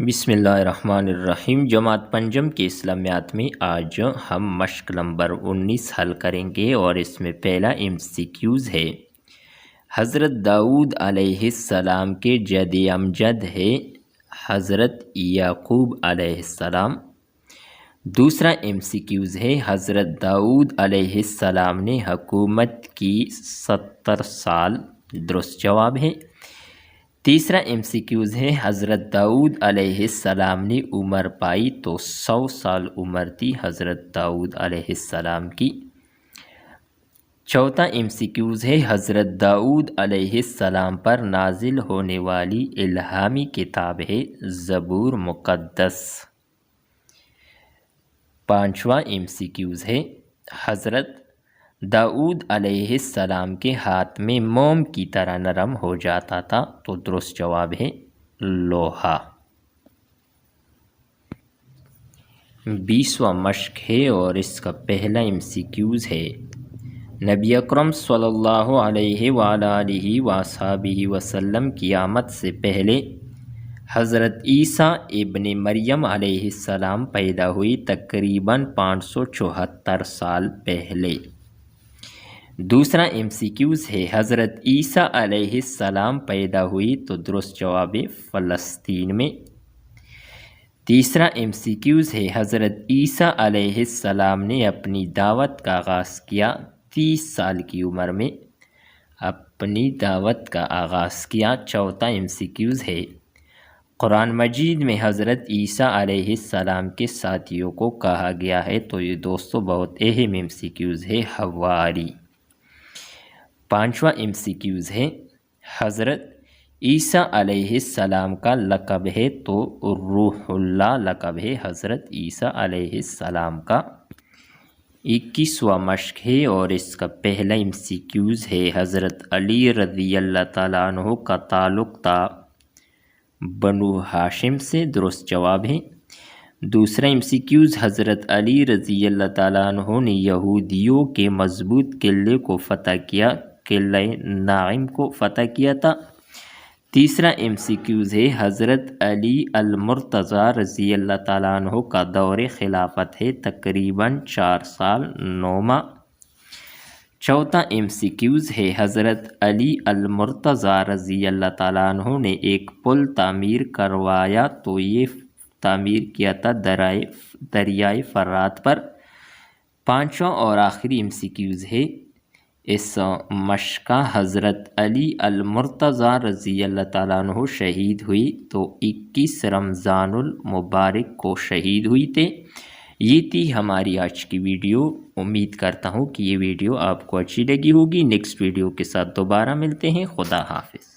بسم اللہ الرحمن الرحیم۔ جماعت پنجم کے اسلامیات میں آج ہم مشق نمبر 19 حل کریں گے اور اس میں پہلا MCQs ہے۔ حضرت داؤد علیہ السلام کے جد امجد ہے حضرت یعقوب علیہ السلام۔ دوسرا MCQs ہے حضرت داؤد علیہ السلام نے حکومت کی 70 سال، درست جواب ہے۔ تیسرا MCQs ہے حضرت داؤد علیہ السلام نے عمر پائی تو 100 سال عمر تھی حضرت داؤد علیہ السلام کی۔ چوتھا MCQs ہے حضرت داؤد علیہ السلام پر نازل ہونے والی الہامی کتاب ہے زبور مقدس۔ پانچواں MCQs ہے حضرت داؤد علیہ السلام کے ہاتھ میں موم کی طرح نرم ہو جاتا تھا تو درست جواب ہے لوہا۔ 20واں مشق ہے اور اس کا پہلا MCQs ہے۔ نبی اکرم صلی اللہ علیہ وآلہ وصحبہ وسلم قیامت سے پہلے حضرت عیسیٰ ابن مریم علیہ السلام پیدا ہوئی تقریباً 574 سال پہلے۔ دوسرا MCQs ہے حضرت عیسیٰ علیہ السلام پیدا ہوئی تو درست جواب فلسطین میں۔ تیسرا MCQs ہے حضرت عیسیٰ علیہ السلام نے اپنی دعوت کا آغاز کیا 30 سال کی عمر میں، اپنی دعوت کا آغاز کیا۔ چوتھا MCQs ہے قرآن مجید میں حضرت عیسیٰ علیہ السلام کے ساتھیوں کو کہا گیا ہے تو یہ دوستو بہت اہم MCQs ہے حواری۔ پانچواں MCQs ہے حضرت عیسیٰ علیہ السلام کا لقب ہے تو روح اللہ لقب ہے حضرت عیسیٰ علیہ السلام کا۔ 21واں مشق ہے اور اس کا پہلا MCQs ہے حضرت علی رضی اللہ تعالیٰ عنہ کا تعلق تھا بنو ہاشم سے، درست جواب ہے۔ دوسرا MCQs حضرت علی رضی اللہ تعالیٰ عنہ نے یہودیوں کے مضبوط قلعے کو فتح کیا، قلعہ نعیم کو فتح کیا تھا۔ تیسرا MCQs ہے حضرت علی المرتضیٰ رضی اللہ تعالیٰ عنہ کا دور خلافت ہے تقریباً 4 سال 9 ماہ۔ چوتھا MCQs ہے حضرت علی المرتضیٰ رضی اللہ تعالیٰ عنہ نے ایک پل تعمیر کروایا تو یہ تعمیر کیا تھا دریائے فرات پر۔ پانچواں اور آخری MCQs ہے اس مشق کا حضرت علی المرتضیٰ رضی اللہ تعالیٰ عنہ شہید ہوئی تو 21 رمضان المبارک کو شہید ہوئی تھے۔ یہ تھی ہماری آج کی ویڈیو۔ امید کرتا ہوں کہ یہ ویڈیو آپ کو اچھی لگی ہوگی۔ نیکسٹ ویڈیو کے ساتھ دوبارہ ملتے ہیں۔ خدا حافظ۔